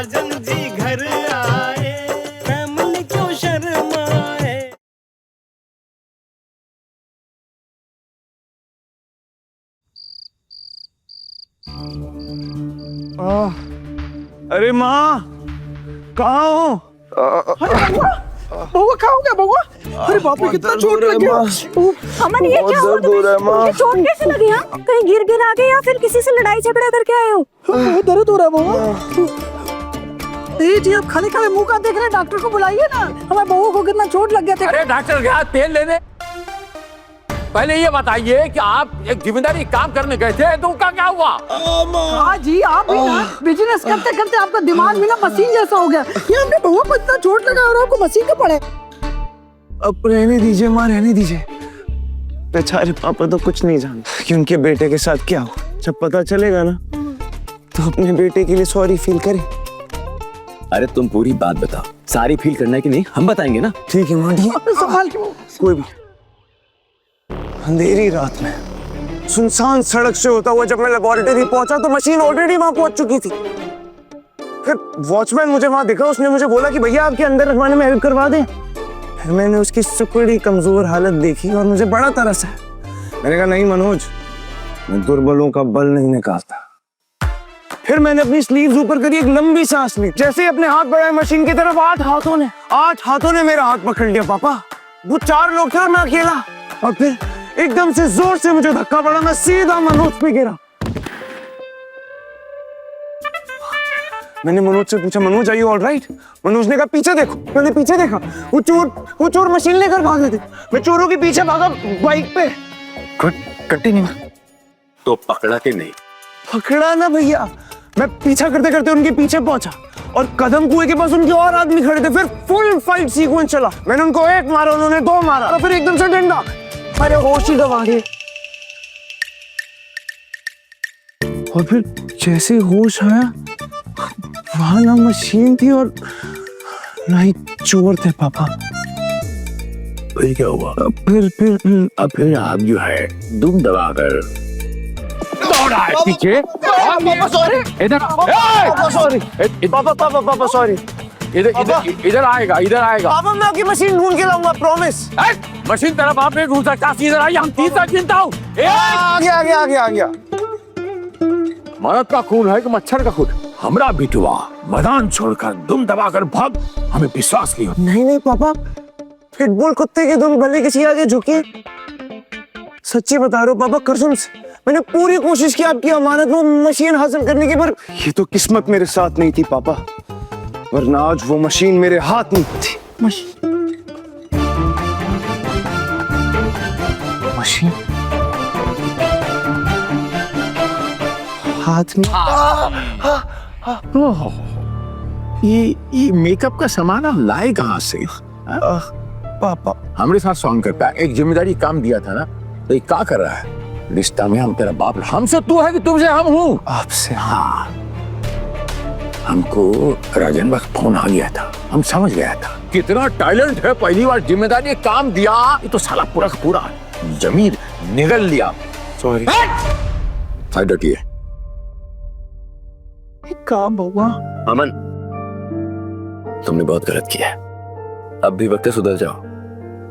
साजन जी घर आए, फैमिली क्यों शर्माए। अरे माँ, कहाँ हो? बउआ कहाँ हो गया बउआ? अरे बाप रे कितना चोट लग गया। अमन ये क्या हुआ तुम्हें? चोट कैसे लगी? हाँ कहीं गिर आ गए या फिर किसी से लड़ाई झगड़ा करके आए हो? बहुत दर्द हो रहा है बउआ। जी आप खाली खाली मुंह का देख रहे हैं, डॉक्टर को बुलाइए ना। हमारे बउआ को कितना चोट लग गया था। अरे डॉक्टर गया तेल लेने। पहले ये बताइए कि आप एक जिम्मेदारी काम करने गए थे तो उनका क्या हुआ? हाँ जी आप भी ना बिजनेस करते करते आपका दिमाग भी ना मशीन जैसा हो गया। ये हमने बउआ को इतना चोट लगा और आपको मशीन का पड़े। अब रहने दीजिए माँ, रहने दीजिए। बेचारे पापा तो कुछ नहीं जानते कि उनके बेटे के साथ क्या हुआ। जब पता चलेगा ना तो अपने बेटे के लिए सॉरी फील करें। अरे तुम पूरी बात बताओ, सारी फील करना है कि नहीं हम बताएंगे ना। ठीक है माँ, ठीक है। संभाल के कोई भी अंधेरी रात में सुनसान सड़क से होता हुआ जब मैं लेबोरेटरी पहुंचा तो मशीन ऑलरेडी वहां पहुंच चुकी थी। फिर वॉचमैन मुझे वहां दिखा, उसने मुझे बोला कि भैया आपके अंदर रखवाने में हेल्प करवा दें। फिर मैंने उसकी सुकड़ी कमजोर हालत देखी और मुझे बड़ा तरस है। मैंने कहा नहीं मनोज, मैं दुर्बलों का बल नहीं निकालता। फिर मैंने अपनी स्लीव्स ऊपर करी, एक लंबी सांस ली। जैसे ही अपने हाथ बढ़ाए मशीन की तरफ, 8 हाथों ने मेरा हाथ पकड़ लिया। पापा वो 4 लोग थे और मैं अकेला। और फिर एकदम से जोर से मुझे धक्का पड़ा, मैं सीधा मनोज पे गिरा। मैंने मनोज से पूछा Manoj are you alright? Manoj ने कहा पीछे देखो। मैंने पीछे देखा, वो चोर मशीन लेकर भाग रहे थे। मैं चोरों के पीछे भागा बाइक पे। कंटिन्यू। तो पकड़ा के नहीं? पकड़ा ना भैया, मैं पीछा करते करते उनके पीछे पहुंचा और कदम कुएं के पास उनके और आदमी खड़े थे। फिर फुल फाइट सीक्वेंस चला। मैंने उनको 1 मारा, उन्होंने 2 मारा और फिर एकदम से डंडा। मेरे होश ही गंवा गए। और फिर जैसे होश आया, वहां ना मशीन थी और ना ही चोर थे। पापा फिर क्या हुआ? फिर आप जो है दुम दबाकर दौड़ा है पीछे। पापा सॉरी, इधर पापा सॉरी, पापा सॉरी। इधर आएगा, इधर आएगा। पापा मैं आपकी मशीन ढूंढ के लाऊंगा, प्रॉमिस। मशीन तेरा बाप नहीं ढूंढ सकता। इधर आई, हम 30 तक गिनता हूँ। आ गया। मर्द का खून है कि मच्छर का खून? हमरा बिटुआ मैदान छोड़कर दुम दबाकर भाग, हमें विश्वास नहीं होता। नहीं पापा, पिटबुल कुत्ते के दुम भले किसी आगे झुके। सच्ची बता रहा हूँ पापा, कसम से मैंने पूरी कोशिश की आपकी अमानत में मशीन हासिल करने की, पर ये तो किस्मत मेरे साथ नहीं थी पापा, वरना आज वो मशीन मेरे हाथ में थी। मशीन हाथ में। ये मेकअप का सामान आप लाए कहाँ से? पापा हमारे साथ सॉन्ग करता है, एक जिम्मेदारी काम दिया था ना, तो ये क्या कर रहा है? रिश्ता में हम तेरा बाप, हमसे तू है कि तुमसे हम हूँ? आपसे। हाँ, हमको राजन वक्त फोन आ गया था, हम समझ गया था कितना टैलेंट है। पहली बार जिम्मेदारी काम दिया, ये तो साला पूरा का पूरा जमीन निगल लिया। सॉरी। फायदा किए काम बउआ। अमन तुमने बहुत गलत किया है, अब भी वक्त सुधर जाओ,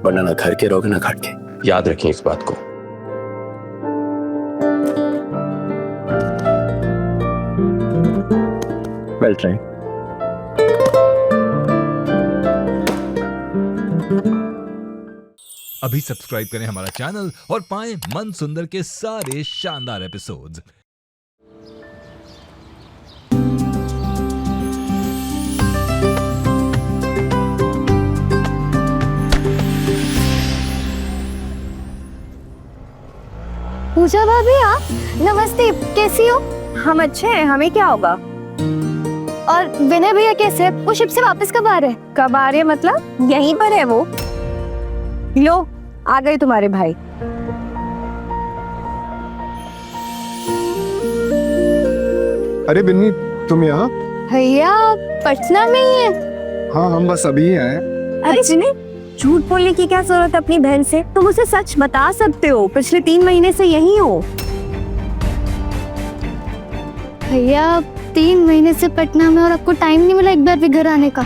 वरना ना घर के रहोगे ना घाट के। याद रखें इस बात को। Well try. अभी सब्सक्राइब करें हमारा चैनल और पाएं मन सुंदर के सारे शानदार एपिसोड्स। पूजा भाभी आप? नमस्ते, कैसी हो? हम अच्छे हैं, हमें क्या होगा? और विनय भैया कैसे है? वो शिप से वापस कब आ रहे हैं? कब आ रहे हैं मतलब? यहीं पर है वो। लो आ गए तुम्हारे भाई। अरे बिन्नी तुम यहाँ? भैया पटना में ही है। हाँ हम बस अभी आए। अरे जिन्हें झूठ बोलने की क्या जरूरत अपनी बहन से? तुम उसे सच बता सकते हो, पिछले 3 महीने से यहीं हो। भैया 3 महीने से पटना में और आपको टाइम नहीं मिला एक बार भी घर आने का।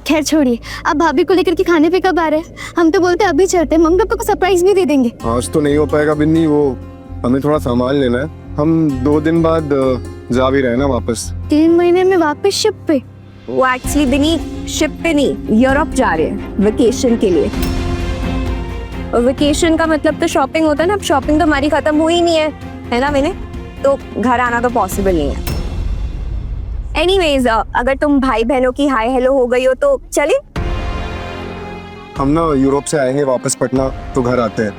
खैर छोड़िए, आप भाभी को लेकर के खाने पे कब आ रहे हैं? हम तो बोलते अभी चलते हैं, मम्मी पापा को सरप्राइज भी दे देंगे। आज तो नहीं हो पाएगा बिन्नी, वो हमें थोड़ा सामान लेना है। हम 2 दिन बाद जा भी रहे ना वापस। 3 महीने में वापस शिप पे? वो एक्चुअली बिनी शिप पे नहीं, यूरोप जा रहे हैं वेकेशन के लिए। और वेकेशन का मतलब तो शॉपिंग होता है ना। अब शॉपिंग तो हमारी खत्म हुई नहीं है ना मैंने, तो घर आना तो पॉसिबल नहीं है। एनीवेज, अगर तुम भाई बहनों की हाय हेलो हो गई हो तो चले। हम ना यूरोप से आएंगे वापस पटना, तो घर आते हैं।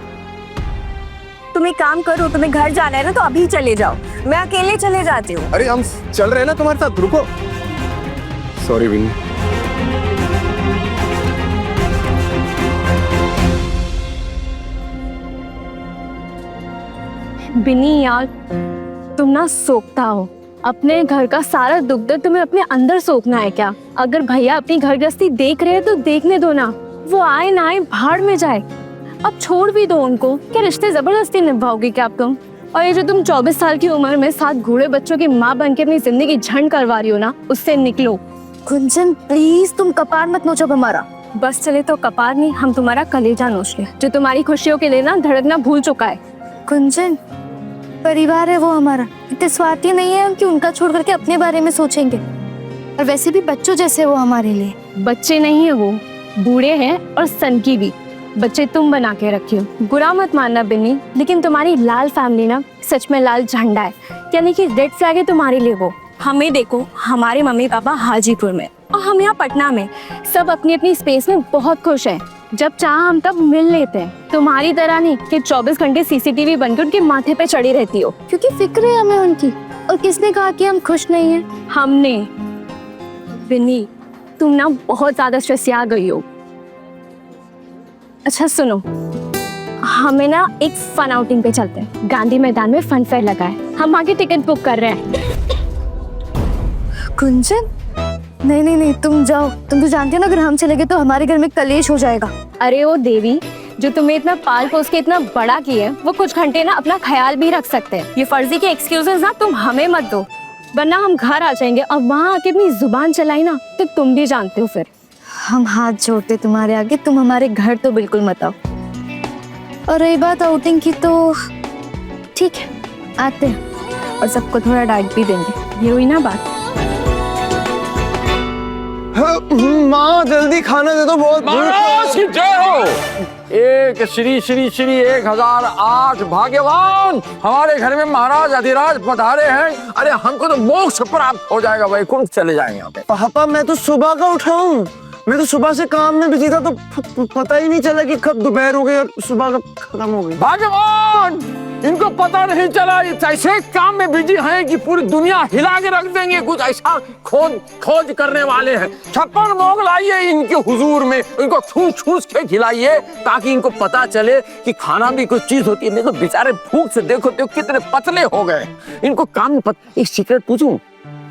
तुम एक काम करो, तुम्हें घर जाना है ना तो अभी चले जाओ, मैं अकेले चले जाती हूँ। अरे हम चल रहे हैं ना तुम्हारे साथ, रुको। सॉरी बिन्नी। बिनी यार, तुम ना सोखता हो। अपने घर का सारा दुख दर्द तुम्हें अपने अंदर सोखना है क्या? अगर भैया अपनी घर गृहस्थी देख रहे हैं तो देखने दो ना, वो आए ना आए भाड़ में जाए। अब छोड़ भी दो उनको। क्या रिश्ते जबरदस्ती निभाओगी क्या अब तुम? और ये जो तुम 24 साल की उम्र में 7 घोड़े बच्चों की माँ बन के अपनी जिंदगी झंड करवा रही हो ना, उससे निकलो। गुंजन प्लीज तुम कपार मत नोचो हमारा। बस चले तो कपार नहीं, हम तुम्हारा कलेजा नोच ले, जो तुम्हारी खुशियों के लिए ना धड़कना भूल चुका है। गुंजन, परिवार है वो हमारा, इतने स्वार्थी नहीं है कि उनका छोड़ करके अपने बारे में सोचेंगे। और वैसे भी बच्चों जैसे वो हमारे लिए। बच्चे नहीं है वो, बूढ़े हैं और सनकी भी। बच्चे तुम बना के रखी हो। बुरा मत मानना बिन्नी, लेकिन तुम्हारी लाल फैमिली ना सच में लाल झंडा है, यानी कि रेड फ्लैग है तुम्हारे लिए वो। हमें देखो, हमारे मम्मी पापा हाजीपुर में और हम यहाँ पटना में, सब अपनी अपनी स्पेस में बहुत खुश हैं। जब चाह हम तब मिल लेते हैं। तुम्हारी तरह नहीं कि 24 घंटे सीसीटीवी बनकर उनके माथे पे चढ़ी रहती हो। क्योंकि फिक्र है हमें उनकी। और किसने कहा कि हम खुश नहीं हैं? हमने। बिन्नी, तुम ना बहुत ज्यादा स्ट्रेसिया गई हो। अच्छा सुनो, हमें ना एक फन आउटिंग पे चलते हैं। गांधी मैदान में फन फेयर लगा है, हम आगे टिकट बुक कर रहे हैं। गुंजन, नहीं, तुम जाओ। तुम तो जानती हो ना, अगर हम चले गए तो हमारे घर में कलेश हो जाएगा। अरे ओ देवी, जो तुम्हें इतना पाल पोस के इतना बड़ा किए, वो कुछ घंटे ना अपना ख्याल भी रख सकते हैं। ये फर्जी के एक्सक्यूजेस ना तुम हमें मत दो, वरना हम घर आ जाएंगे। अब वहाँ आके अपनी जुबान चलाई ना तो तुम भी जानते हो फिर। हम हाथ जोड़ते तुम्हारे आगे, तुम हमारे घर तो बिल्कुल मत आओ। और रही बात आउटिंग की तो ठीक है, आते हैं और सबको थोड़ा डांट भी देंगे। ये हुई ना बात। माँ जल्दी खाना दे दो, बहुत महाराज की जय हो। एक श्री श्री श्री 1008 भाग्यवान, हमारे घर में महाराज अधिराज पधारे हैं। अरे हमको तो मोक्ष प्राप्त हो जाएगा, वैकुंठ चले जाएंगे यहाँ पे। पापा मैं तो सुबह का उठा हूँ, मैं तो सुबह से काम में बिजी था, तो पता ही नहीं चला कि कब दोपहर हो गई और सुबह कब खत्म हो गई। भाग्यवान, इनको पता नहीं चला, ये ऐसे काम में बिजी हैं कि पूरी दुनिया हिला के रख देंगे। कुछ ऐसा खोज करने वाले हैं। 56 मोग लाइए इनके हुजूर में, इनको ठूस के खिलाइए ताकि इनको पता चले कि खाना भी कुछ चीज होती है। नहीं तो बेचारे भूख से देखो तो कितने पतले हो गए। इनको काम एक सीक्रेट पूछूं,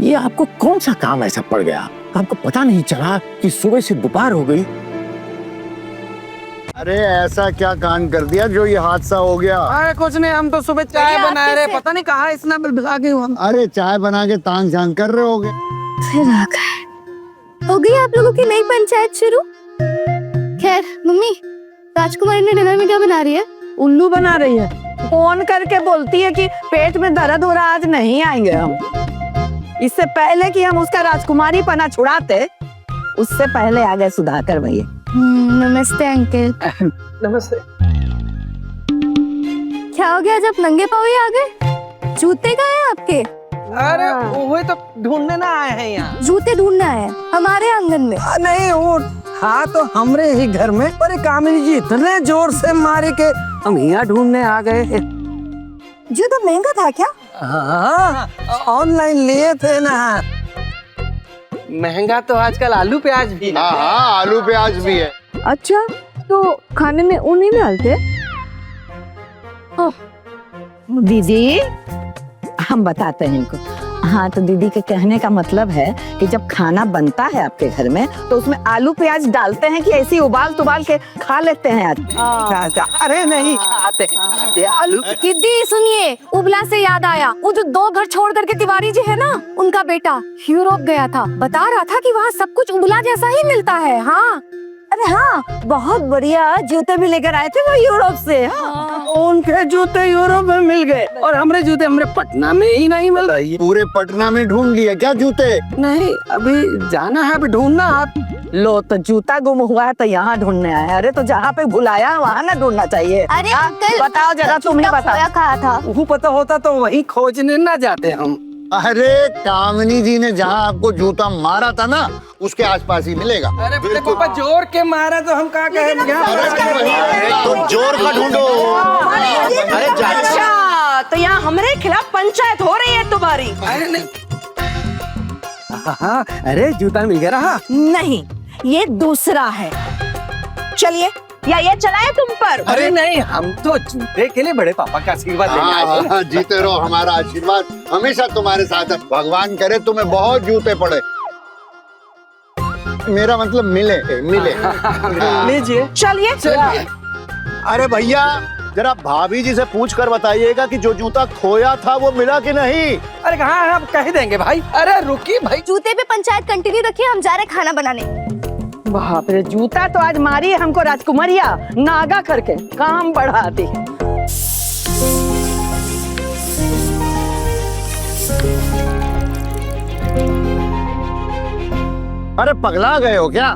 ये आपको कौन सा काम ऐसा पड़ गया, आपको पता नहीं चला कि सुबह से दोपहर हो गई? अरे ऐसा क्या कांड कर दिया जो ये हादसा हो गया? अरे कुछ नहीं, हम तो सुबह चाय बना रहे, पता नहीं कहाँ इतना बिलबिला गए हम। अरे चाय बना के तांग झांग कर रहे होगे। फिर आ गए। हो गई आप लोगों की नई पंचायत शुरू। खैर मम्मी, राजकुमारी ने डिनर में क्या बना रही है? उल्लू बना रही है। फोन करके बोलती है कि पेट में दर्द हो रहा, आज नहीं आएंगे हम। इससे पहले कि हम उसका राजकुमारी पना छुड़ाते, उससे पहले आ गए सुधाकर भैया। नमस्ते अंकल। नमस्ते। क्या हो गया जब नंगे पाँव ही आ गए? जूते कहाँ हैं आपके? अरे वही तो ढूंढने ना आए हैं यहाँ। जूते ढूंढना है हमारे आंगन में? नहीं, वो हाँ तो हमरे ही घर में, पर कामिनी जी इतने जोर से मारे के हम यहाँ ढूंढने आ गए। जो तो महंगा था क्या? हाँ, ऑनलाइन लिए थे ना। महंगा तो आजकल आलू प्याज भी है। हाँ आलू प्याज भी है। अच्छा, तो खाने में ऊन नहीं डालते? दीदी हम बताते हैं इनको। हाँ तो दीदी के कहने का मतलब है कि जब खाना बनता है आपके घर में तो उसमें आलू प्याज डालते हैं कि ऐसी उबाल तुबाल के खा लेते हैं आज? अरे नहीं आते आलू दीदी सुनिए, उबला से याद आया, वो जो 2 घर छोड़ करके तिवारी जी है ना, उनका बेटा यूरोप गया था, बता रहा था कि वहाँ सब कुछ उबला जैसा ही मिलता है। हाँ अरे हाँ बहुत बढ़िया जूते भी लेकर आए थे वो यूरोप से। उनके जूते यूरोप में मिल गए और हमारे जूते हमारे पटना में ही नहीं मिल रही। पूरे पटना में ढूंढ लिए क्या जूते? नहीं अभी जाना है, अभी ढूंढना आप। लो तो जूता गुम हुआ है तो यहाँ ढूंढने आए। अरे तो जहाँ पे भुलाया वहाँ ना ढूंढना चाहिए। अरे हाँ, अंकल, बताओ जरा तुम ही बताओ। खोया कहा था। वो पता होता तो वही खोजने ना जाते हम। अरे कामनी जी ने जहाँ आपको जूता मारा था ना, उसके आसपास ही मिलेगा। अरे बेटे पापा जोर के मारा तो हम क्या कहेंगे? तो जोर का ढूंढो। अरे अच्छा तो यहाँ हमारे खिलाफ पंचायत हो रही है तुम्हारी? अरे नहीं, हाँ अरे जूता मिल गया रहा। नहीं ये दूसरा है। चलिए या ये चलाए तुम पर? अरे नहीं, हम तो जूते के लिए बड़े पापा का आशीर्वाद लेने आए थे। हाँ, जीते रहो, हमारा आशीर्वाद हमेशा तुम्हारे साथ है। भगवान करे तुम्हें बहुत जूते पड़े। मेरा मतलब मिले मिले। लीजिए। चलिए अरे भैया जरा भाभी जी से पूछ कर बताइएगा कि जो जूता खोया था वो मिला कि नहीं। अरे कहाँ आप कह देंगे भाई। अरे रुकी भाई। जूते पे पंचायत कंटिन्यू रखिए, हम जा रहे खाना बनाने। बाप रे जूता तो आज मारी है हमको राजकुमारिया नागा करके काम बढ़ाती। अरे पगला गए हो क्या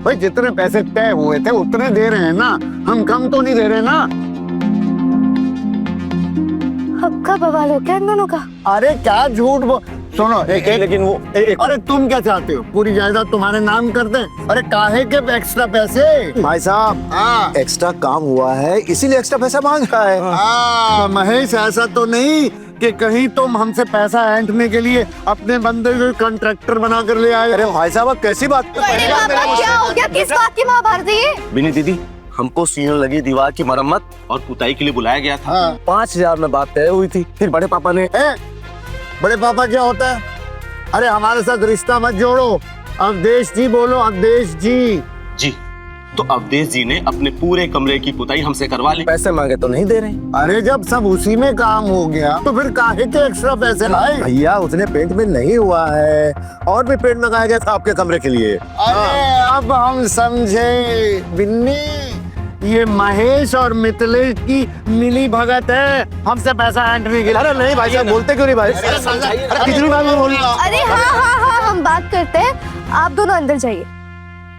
भाई? जितने पैसे तय हुए थे उतने दे रहे हैं ना, हम कम तो नहीं दे रहे ना। हक्का बवाल हो क्या इन दोनों का? अरे क्या झूठ सुनो लेकिन वो अरे तुम क्या चाहते हो? पूरी जायदाद तुम्हारे नाम कर दें? अरे काहे के एक्स्ट्रा पैसे? भाई साहब हाँ एक्स्ट्रा काम हुआ है इसीलिए एक्स्ट्रा पैसा मांग रहा है। हाँ महेश, ऐसा तो नहीं कि कहीं तुम हमसे पैसा ऐंठने के लिए अपने बंदे को कॉन्ट्रैक्टर बना कर ले आए। अरे भाई साहब आप कैसी बात कर अरे पापा क्या हो गया? किस बात की महाभारत है ये? बिनी दीदी, हमको सीने लगी दीवार की मरम्मत और पुताई के लिए बुलाया गया था। हाँ 5,000 में बात तय हुई थी, फिर बड़े पापा ने बड़े पापा क्या होता है? अरे हमारे साथ रिश्ता मत जोड़ो। अवधेश जी बोलो, अवधेश जी। जी तो अवधेश जी ने अपने पूरे कमरे की पुताई हमसे करवा ली। पैसे मांगे तो नहीं दे रहे। अरे जब सब उसी में काम हो गया तो फिर काहे के एक्स्ट्रा पैसे लाए? भैया उसने पेंट में नहीं हुआ है और भी पेंट लगाया गया था आपके कमरे के लिए। अरे अब हम समझे बिन्नी, ये महेश और मिथिलेश की मिली भगत है हमसे पैसा ऐंठने के लिए। अरे नहीं भाई साहब बोलते क्यों नहीं भाई? अरे कितनी बार मैं बोलूं? अरे हाँ हम बात करते हैं, आप दोनों अंदर जाइए।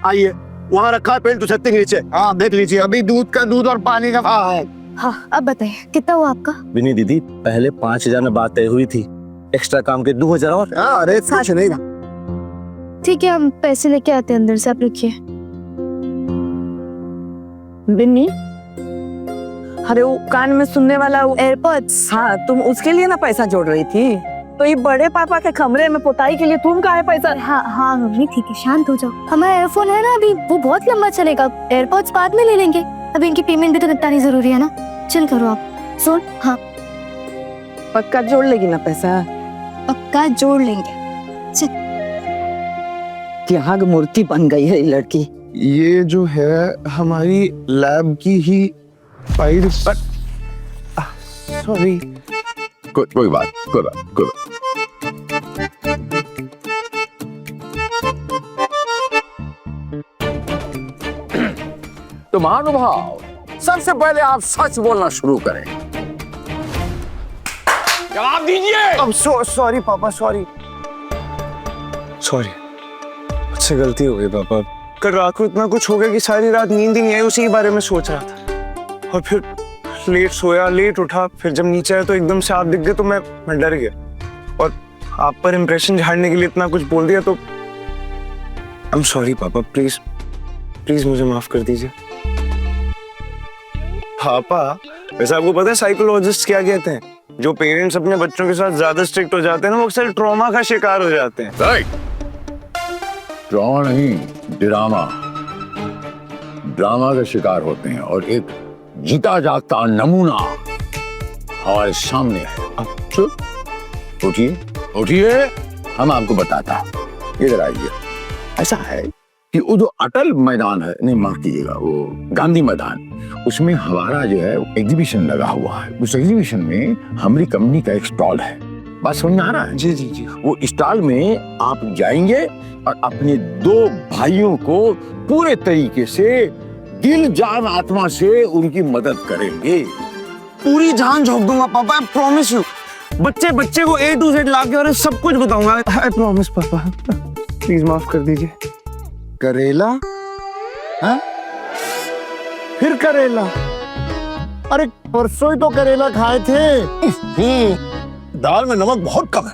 आइए वहाँ रखा है पेंट छत्ते के नीचे। हाँ देख लीजिए, अभी दूध का दूध और पानी का भाव है। हाँ अब बताइए कितना हुआ आपका? बिनी दीदी पहले 5,000 में बात तय हुई थी, एक्स्ट्रा काम के 2,000 और। अरे कुछ नहीं ना। ठीक है हम पैसे लेके आते हैं, अंदर से आप रखिए। बिन्नी अरे वो कान में सुनने वाला वो एयरपॉड्स, हाँ तुम उसके लिए ना पैसा जोड़ रही थी, तो ये बड़े पापा के कमरे में पुताई के लिए तुम काहे पैसा? हाँ मम्मी ठीक है, शांत हो जाओ। हमारा एयरफोन है ना अभी, वो बहुत लंबा चलेगा। एयरपॉड्स बाद में ले लेंगे, अभी इनकी पेमेंट भी तो निपटानी जरूरी है ना। चल करो आप सुन। हाँ पक्का जोड़ लेगी ना पैसा? पक्का जोड़ लेंगे। क्या मूर्ति बन गई है ये लड़की। ये जो है हमारी लैब की ही फाइल पर। सॉरी। कोई बात। तो महानुभाव, सबसे पहले आप सच बोलना शुरू करें। जवाब दीजिए। अब सॉरी पापा, सॉरी मुझसे गलती हो गई पापा। कल रात को इतना कुछ हो गया कि सारी रात नींद ही नहीं आई, उसी के बारे में सोच रहा था। और फिर लेट सोया, लेट उठा, फिर जब नीचे आया तो एकदम से आप दिख गए तो मैं डर गया और आप पर इम्प्रेशन झाड़ने के लिए इतना कुछ बोल दिया। तो आई एम सॉरी पापा, प्लीज मुझे माफ कर दीजिए। पापा वैसे आपको पता है साइकोलॉजिस्ट क्या कहते हैं? जो पेरेंट्स अपने बच्चों के साथ ज्यादा स्ट्रिक्ट हो जाते हैं ना, वो अक्सर ट्रॉमा का शिकार हो जाते हैं। ट्रॉमा नहीं, ड्रामा का शिकार होते हैं। और एक जीता जागता नमूना हमारे सामने है। उठिए उठिए, हम आपको बताता हूँ, इधर आइए। ऐसा है कि वो जो अटल मैदान है, नहीं माफ कीजिएगा, वो गांधी मैदान, उसमें हमारा जो है एग्जीबिशन लगा हुआ है। उस एग्जीबिशन में हमारी कंपनी का एक स्टॉल है। बात समझ में आ रहा है? जी जी जी। वो स्टॉल में आप जाएंगे और अपने 2 भाइयों को पूरे तरीके से दिल जान आत्मा से उनकी मदद करेंगे। पूरी जान झोंक दूंगा पापा, आई प्रॉमिस यू। बच्चे बच्चे को A to Z लाके और सब कुछ बताऊंगा, आई प्रॉमिस पापा। प्लीज माफ कर दीजिए। करेला? हाँ? फिर करेला? अरे परसों ही तो करेला खाए थे। दाल में नमक बहुत कम है।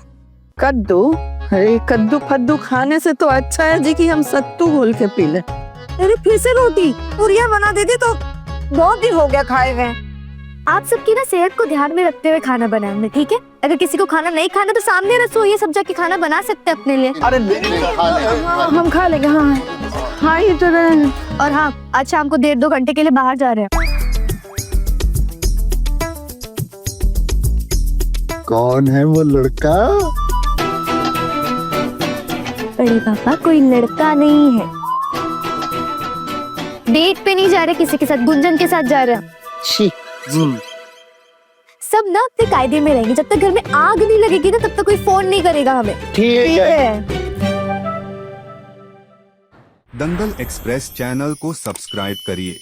कद्दू? अरे कद्दू फद्दू खाने से तो अच्छा है जी कि हम सत्तू घोल के पी ले। अरे फिर से रोटी पूरियां बना देती तो बहुत दिन हो गया खाए हुए। आप सबकी ना सेहत को ध्यान में रखते हुए खाना बनाया हमने, ठीक है? अगर किसी को खाना नहीं खाना तो सामने रसोई सब जाके खाना बना सकते हैं अपने लिए। अरे हम खा लेंगे। हाँ हाँ ये तो और हाँ, आज शाम को 1.5-2 घंटे के लिए बाहर जा रहे हैं। कौन है वो लड़का? बड़े पापा कोई लड़का नहीं है। डेट पे नहीं जा रहे किसी के साथ, गुंजन के साथ जा रहे हैं। सब ना अपने कायदे में रहेंगे। जब तक घर में आग नहीं लगेगी ना तब तक कोई फोन नहीं करेगा हमें। ठीक है। दंगल एक्सप्रेस चैनल को सब्सक्राइब करिए।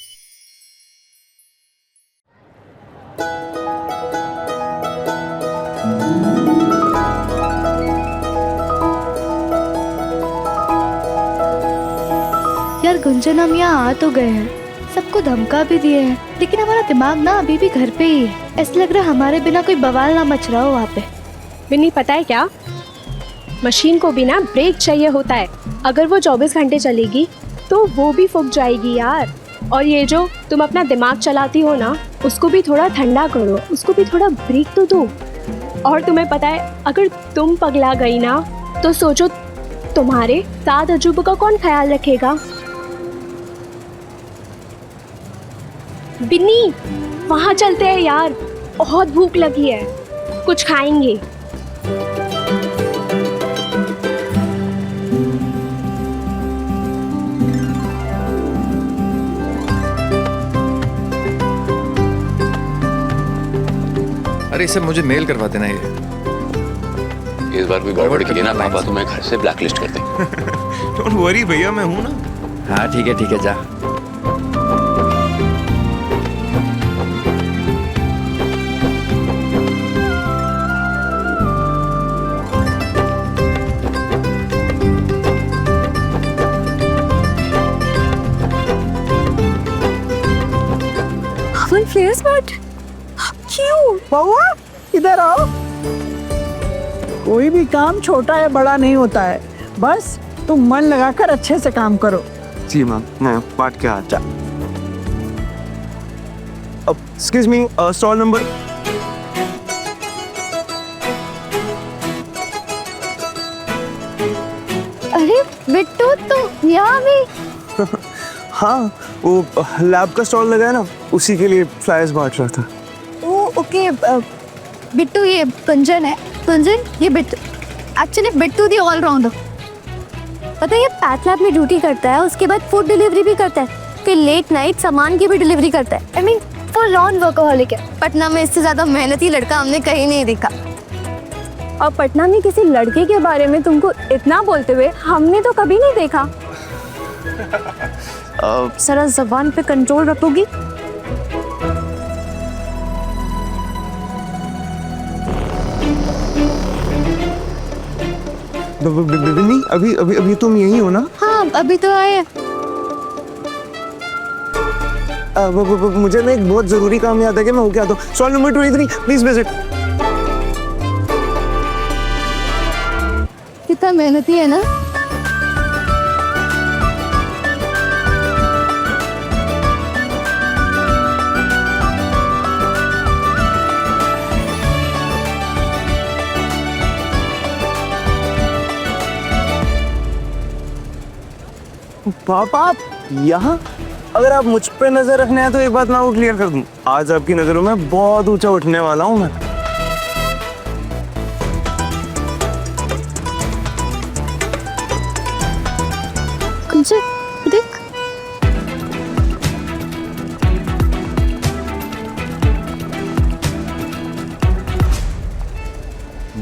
यार गुंजन, हम यहाँ आ तो गए हैं, सबको धमका भी दिए हैं, लेकिन हमारा दिमाग ना अभी भी घर पे ही है। ऐसा लग रहा है हमारे बिना कोई बवाल ना मच रहा हो वहाँ पे। बिन्नी पता है क्या, मशीन को भी ना ब्रेक चाहिए होता है। अगर वो 24 घंटे चलेगी तो वो भी फूक जाएगी यार। और ये जो तुम अपना दिमाग चलाती हो ना, उसको भी थोड़ा ठंडा करो, उसको भी थोड़ा ब्रेक तो दो। और तुम्हें पता है, अगर तुम पगला गई ना तो सोचो तुम्हारे 7 अजूबों का कौन ख्याल रखेगा। बिन्नी वहाँ चलते हैं यार, बहुत भूख लगी है, कुछ खाएंगे। अरे इसे मुझे मेल करवा देना ये। इस बार भी गड़बड़ की ना पापा तुम्हें घर से ब्लैकलिस्ट कर दें। डोंट वरी भैया, मैं हूँ ना। हाँ ठीक है जा। क्यों बउआ, इधर आओ। कोई भी काम छोटा या बड़ा नहीं होता है, बस तुम मन लगाकर अच्छे से काम करो। जी मैम, मैं बांट के आता। अब एक्सक्यूज मी, स्टॉल नंबर। अरे बिट्टू तुम यहाँ भी? हाँ, वो लैब का स्टॉल लगा है ना, उसी के लिए फ्लायर्स बांट रहा था। ओके बिट्टू, ये कुंजन है। कुंजन, ये बिट्टू। एक्चुअली बिट्टू दी ऑलराउंडर। पता है ये पैथ लैब में ड्यूटी करता है, उसके बाद फूड डिलीवरी भी करता है, फिर लेट नाइट सामान की भी डिलीवरी करता है। I mean full on workaholic है। पटना में इससे ज्यादा मेहनती लड़का हमने कहीं नहीं देखा। और पटना में किसी लड़के के बारे में तुमको इतना बोलते हुए हमने तो कभी नहीं देखा। जरा जबान पे कंट्रोल रखोगी? नहीं, अभी अभी अभी तुम यही हो ना? हाँ अभी तो आए। मुझे ना एक बहुत जरूरी काम याद है कि मैं होके आता हूँ। Stall number 23, please visit. कितना मेहनती है ना। पापा यहाँ, अगर आप मुझ पे नजर रखने हैं तो एक बात मैं वो क्लियर कर दूं, आज आपकी नजरों में बहुत ऊंचा उठने वाला हूँ मैं। कुंजन देख।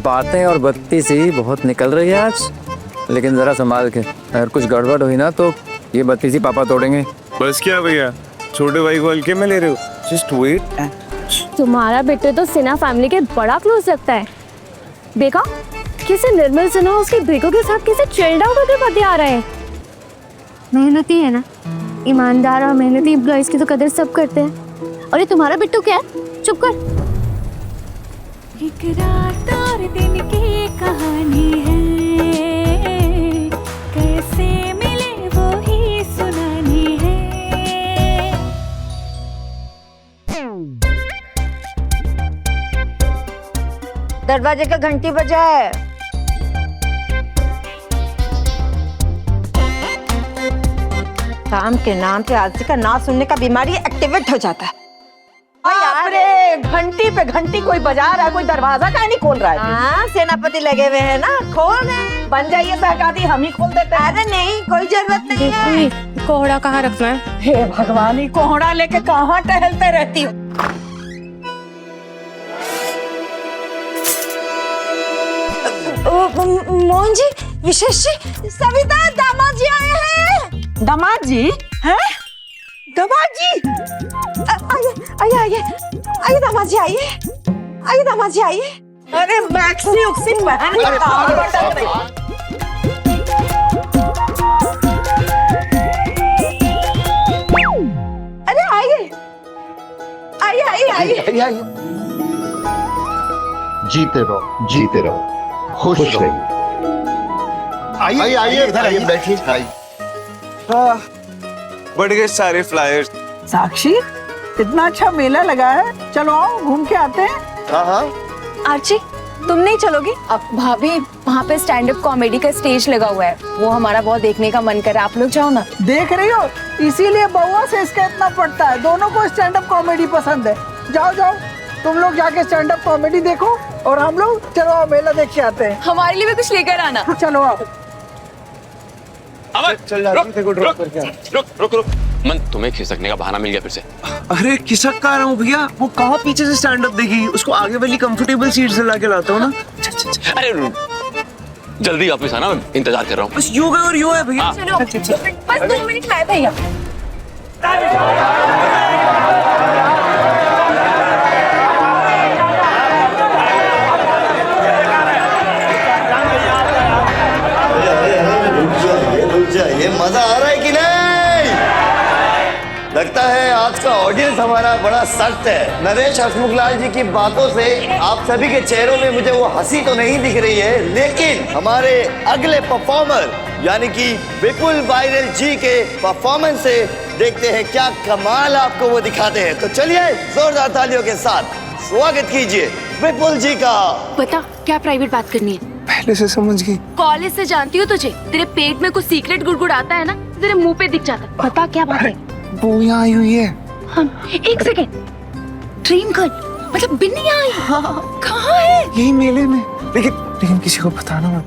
बातें और बत्ती सी बहुत निकल रही है आज, लेकिन जरा संभाल के, अगर कुछ गड़बड़ हुई ना तो ये बत्ती सी पापा तोड़ेंगे। बस क्या भैया, छोटे भाई को हल्के में ले रहे हो? Just wait. तुम्हारा बेटे तो सिन्हा फैमिली के बड़ा क्लोज लगता है। देखा कैसे निर्मल सिन्हा उसके ब्रेको के साथ कैसे चिल्ड आउट होकर बतिया रहे हैं। मेहनती है ना, ईमानदार और मेहनती एम्प्लॉइज की तो कदर सब करते हैं। और ये तुम्हारा बिट्टू क्या है? चुप कर। एक रात और दिन की कहानी है, कैसे मिले वो ही सुनानी है। दरवाजे का घंटी बजा है। काम के नाम पे आदमी का ना सुनने का बीमारी एक्टिवेट हो जाता है। अरे घंटी पे घंटी कोई बजा रहा है, कोई दरवाजा का नहीं खोल रहा है। हाँ, सेनापति लगे हुए हैं ना, खोल रहे। बन जाइए सहकारी, हम ही खोल देते हैं। अरे नहीं, कोई जरूरत नहीं है। कोहड़ा कहाँ रखना है? हे भगवान, कोहड़ा लेके कहाँ टहलते रहती हो? मोहन जी, विशेष जी, सविता, दामाद जी आए हैं। दामाद जी हैं? दामाद जी, आइए आइए आइए आइए दामाद जी, आइए आइए दामाद जी, आइए। अरे मैक्सी उक्सी पहन के काम बटन रही। अरे आइए आइए आइए आइए आइए। जीते रहो, जीते रहो, खुश रहिए। आइए आइए, इधर आइए, बैठिए। बढ़ गए सारे फ्लायर्स। साक्षी, इतना अच्छा मेला लगा है, चलो आओ घूम के आते हैं। हाँ हाँ, आर्ची तुम नहीं चलोगी? अब भाभी वहाँ पे स्टैंड अप कॉमेडी का स्टेज लगा हुआ है, वो हमारा बहुत देखने का मन कर रहा है। आप लोग जाओ ना। देख रही हो, इसीलिए बउआ से इसका इतना पड़ता है। दोनों को स्टैंड अप कॉमेडी पसंद है। जाओ जाओ, तुम लोग जाके स्टैंड अप कॉमेडी देखो और हम लोग चलो आओ मेला देख के आते हैं। हमारे लिए भी कुछ लेकर आना। चलो आओ। चल रुक। मन, तुम्हें खिसकने का बहाना मिल गया फिर से। अरे खिसक का रहा हूँ भैया, वो कहाँ पीछे से स्टैंड अप देगी, उसको आगे वाली कंफर्टेबल सीट से लाके लाता हूँ ना। अरे जल्दी वापस आना, मैं इंतजार कर रहा हूँ। बस यो है और यो है भैया। बस 2 मिनट में आए भैया। ये मजा आ रहा है कि नहीं? लगता है आज का ऑडियंस हमारा बड़ा सख्त है। नरेश हसमुखलाल जी की बातों से आप सभी के चेहरों में मुझे वो हंसी तो नहीं दिख रही है, लेकिन हमारे अगले परफॉर्मर यानी कि विपुल वायरल जी के परफॉर्मेंस से देखते हैं क्या कमाल आपको वो दिखाते हैं। तो चलिए जोरदार तालियों के साथ स्वागत कीजिए विपुल जी का। बता क्या प्राइवेट बात करनी है? पहले से समझ गई। कॉलेज से जानती हूँ तुझे, तेरे पेट में कुछ सीक्रेट गुड़गुड़ आता है ना, तेरे मुंह पे दिख जाता है। बता क्या बात है? वो यहाँ आई हुई है। हम एक सेकेंड, ड्रीम गर्ल मतलब बिन्नी यहाँ आई? कहाँ है? यही मेले में। लेकिन किसी को बताना मत,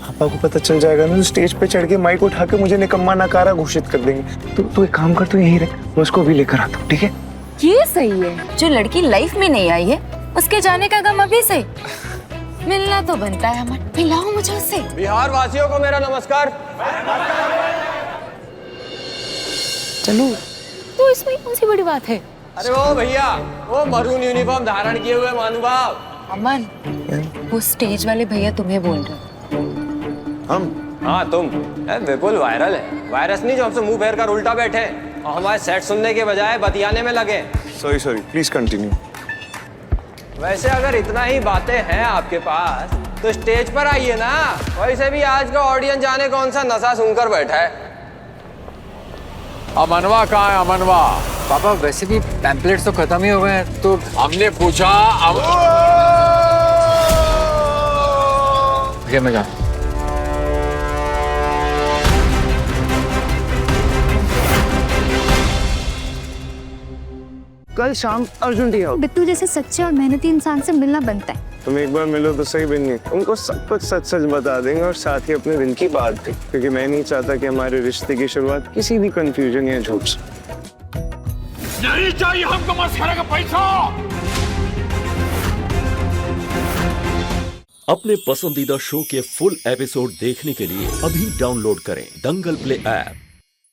पापा को पता चल जाएगा ना तो स्टेज पे चढ़ के माइक उठा के मुझे निकम्मा नकारा घोषित कर देंगे। तू एक काम कर, तू यहीं रह, मैं उसको भी लेकर आता हूँ, ठीक है? ये सही है, जो लड़की लाइफ में नहीं आई है उसके जाने का गम अभी से। मिलना तो बनता है हमारा, मिलाओ मुझे उससे। बिहार वासियों को मेरा नमस्कार। चलो। तो इसमें कौन सी बड़ी बात है? अरे वो भैया, वो मरून यूनिफॉर्म धारण किए हुए महानुभाव। अमन, वो स्टेज वाले भैया तुम्हें बोल रहे हो। हम? हाँ तुम। विपुल वायरल है, वायरस नहीं जो हमसे मुंह फेर कर उल्टा बैठे और हमारे सेट सुनने के बजाय बतियाने में लगे। Sorry please continue. वैसे अगर इतना ही बातें हैं आपके पास तो स्टेज पर आइए ना। वैसे भी आज का ऑडियंस जाने कौन सा नशा सुनकर बैठा है। अमनवा कहाँ है? अमनवा पापा वैसे भी पैम्पलेट्स तो खत्म ही हो गए हैं, तो हमने पूछा। भैया मैं जा। कल शाम अर्जुन डी आओ। बिट्टू जैसे सच्चे और मेहनती इंसान से मिलना बनता है। तुम एक बार मिलो तो सही बिन्नी, उनको सब कुछ सच सच बता देंगे और साथ ही अपने दिन की बात भी, क्योंकि मैं नहीं चाहता कि हमारे रिश्ते की शुरुआत किसी भी कंफ्यूजन या झूठ से। नहीं चाहिए हमको मस्खरा का पैसा। अपने पसंदीदा शो के फुल एपिसोड देखने के लिए अभी डाउनलोड करें दंगल प्ले ऐप।